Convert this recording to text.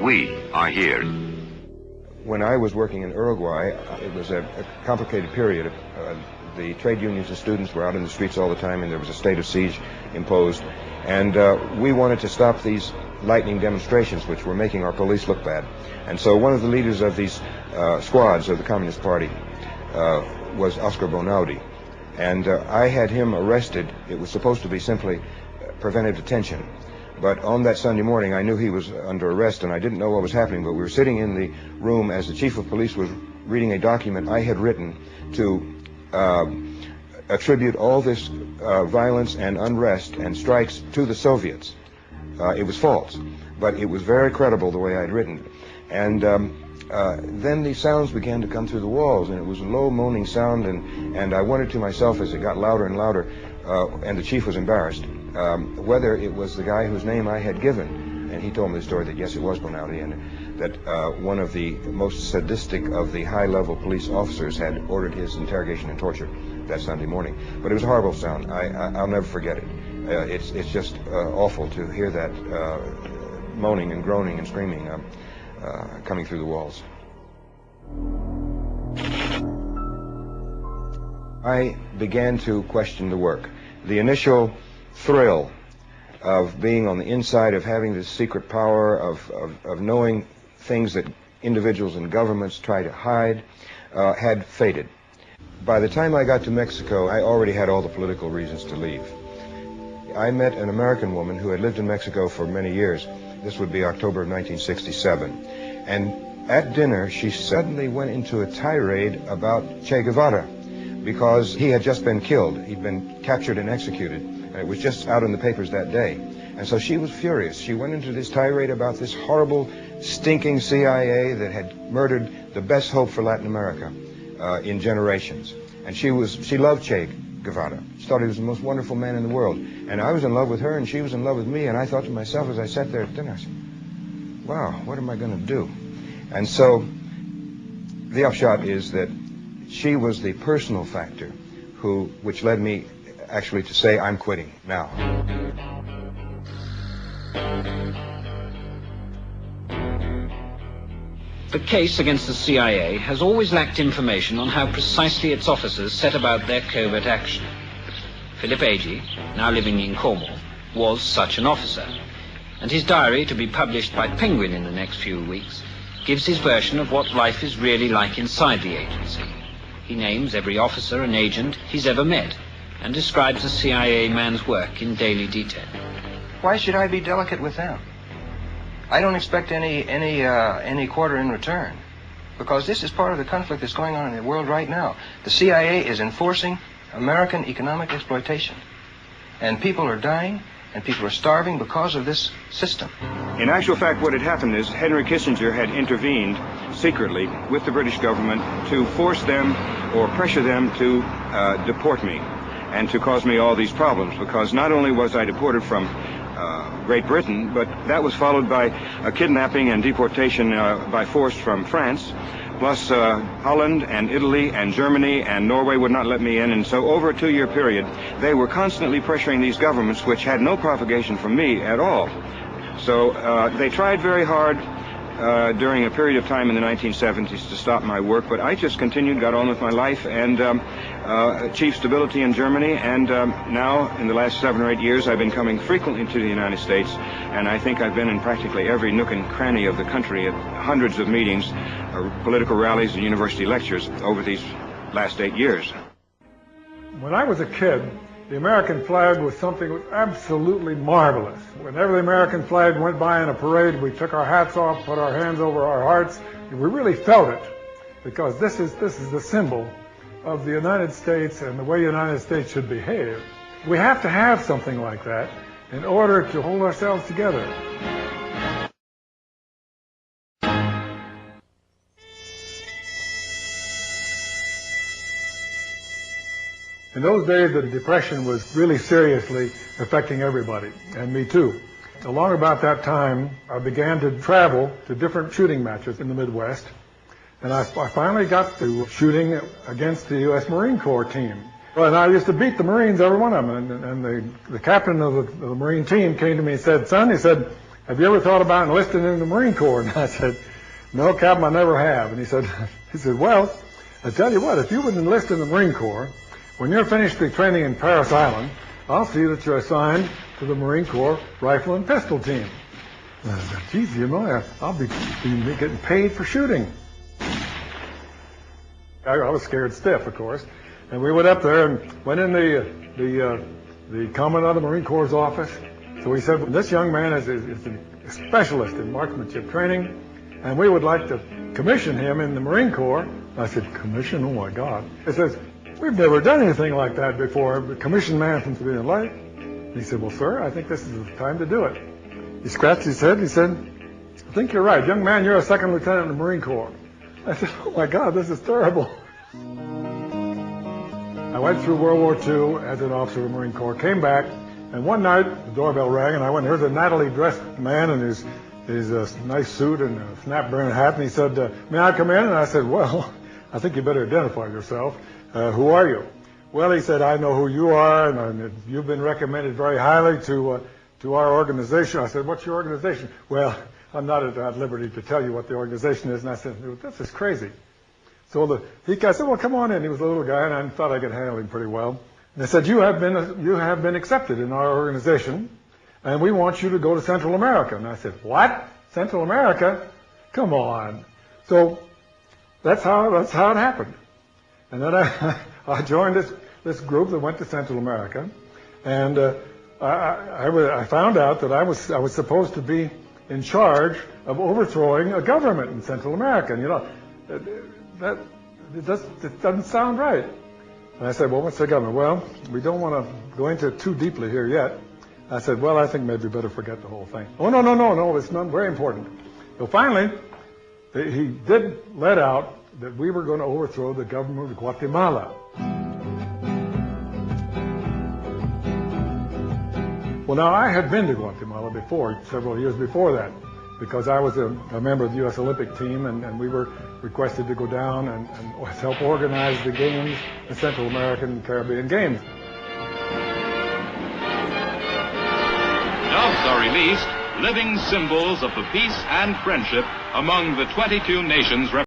We are here. When I was working in Uruguay, it was a complicated period. The trade unions and students were out in the streets all the time, and there was a state of siege imposed. And we wanted to stop these lightning demonstrations, which were making our police look bad. And so one of the leaders of these squads of the Communist Party was Oscar Bonaudi. And I had him arrested. It was supposed to be simply preventive detention. But on that Sunday morning, I knew he was under arrest, and I didn't know what was happening. But we were sitting in the room as the chief of police was reading a document I had written to attribute all this violence and unrest and strikes to the Soviets. It was false, but it was very credible the way I'd written it. And then these sounds began to come through the walls, and it was a low moaning sound, and I wondered to myself as it got louder and louder, and the chief was embarrassed, whether it was the guy whose name I had given. And he told me the story that yes, it was Bonaudi, and that one of the most sadistic of the high-level police officers had ordered his interrogation and torture that Sunday morning. But it was a horrible sound. I'll never forget it. It's just awful to hear that moaning and groaning and screaming coming through the walls. I began to question the work. The initial thrill of being on the inside, of having this secret power, of knowing things that individuals and governments try to hide, had faded. By the time I got to Mexico, I already had all the political reasons to leave. I met an American woman who had lived in Mexico for many years. This would be October of 1967. And at dinner, she suddenly went into a tirade about Che Guevara because he had just been killed. He'd been captured and executed. And it was just out in the papers that day. And so she was furious. She went into this tirade about this horrible, stinking CIA that had murdered the best hope for Latin America in generations. And she loved Che Guevara. She thought he was the most wonderful man in the world. And I was in love with her, and she was in love with me. And I thought to myself as I sat there at dinner, I said, wow, what am I going to do? And so the upshot is that she was the personal factor which led me actually to say, I'm quitting now. The case against the CIA has always lacked information on how precisely its officers set about their covert action. Philip Agee, now living in Cornwall, was such an officer, and his diary, to be published by Penguin in the next few weeks, gives his version of what life is really like inside the agency. He names every officer and agent he's ever met, and describes the CIA man's work in daily detail. Why should I be delicate with them? I don't expect any quarter in return, because this is part of the conflict that's going on in the world right now. The CIA is enforcing American economic exploitation, and people are dying, and people are starving because of this system. In actual fact, what had happened is Henry Kissinger had intervened secretly with the British government to force them or pressure them to deport me and to cause me all these problems, because not only was I deported from Great Britain, but that was followed by a kidnapping and deportation by force from France, plus Holland and Italy and Germany and Norway would not let me in. And so over a 2-year period, they were constantly pressuring these governments, which had no propagation from me at all. So they tried very hard during a period of time in the 1970s to stop my work, but I just continued, got on with my life, and achieved stability in Germany. And now, in the last 7 or 8 years, I've been coming frequently to the United States, and I think I've been in practically every nook and cranny of the country at hundreds of meetings, political rallies, and university lectures over these last 8 years. When I was a kid, the American flag was something that was absolutely marvelous. Whenever the American flag went by in a parade, we took our hats off, put our hands over our hearts, and we really felt it, because this is the symbol of the United States and the way the United States should behave. We have to have something like that in order to hold ourselves together. In those days, the Depression was really seriously affecting everybody, and me too. Along about that time, I began to travel to different shooting matches in the Midwest, and I finally got to shooting against the U.S. Marine Corps team. And I used to beat the Marines, every one of them, and the captain of the Marine team came to me and said, son, he said, have you ever thought about enlisting in the Marine Corps? And I said, no, Captain, I never have. And he said, well, I tell you what, if you would enlist in the Marine Corps, when you're finished the training in Parris Island, I'll see that you're assigned to the Marine Corps Rifle and Pistol Team. And I said, geez, you know, I'll be getting paid for shooting. I was scared stiff, of course. And we went up there and went in the Commandant of the Marine Corps' office. So he said, well, this young man is a specialist in marksmanship training, and we would like to commission him in the Marine Corps. I said, commission? Oh, my God. He says, we've never done anything like that before. The commissioned man from civilian life. And he said, well, sir, I think this is the time to do it. He scratched his head and he said, I think you're right. Young man, you're a second lieutenant in the Marine Corps. I said, oh, my God, this is terrible. I went through World War II as an officer of the Marine Corps, came back, and one night the doorbell rang, and I went, here's a nattily dressed man in his nice suit and a snap-brim hat, and he said, may I come in? And I said, well, I think you better identify yourself. Who are you? Well, he said, I know who you are, and you've been recommended very highly to our organization. I said, what's your organization? Well, I'm not at liberty to tell you what the organization is. And I said, this is crazy. So he said, well, come on in. He was a little guy, and I thought I could handle him pretty well. And they said, you have been accepted in our organization, and we want you to go to Central America. And I said, what? Central America? Come on. So that's how it happened. And then I joined this group that went to Central America, and I found out that I was supposed to be in charge of overthrowing a government in Central America. And, you know, it doesn't sound right. And I said, well, what's the government? Well, we don't want to go into it too deeply here yet. I said, well, I think maybe we better forget the whole thing. Oh, no, it's not very important. So finally, he did let out that we were going to overthrow the government of Guatemala. Well, now, I had been to Guatemala before, several years before that, because I was a member of the U.S. Olympic team, and we were requested to go down and help organize the games, the Central American Caribbean Games. Doves are released, living symbols of the peace and friendship among the 22 nations represented.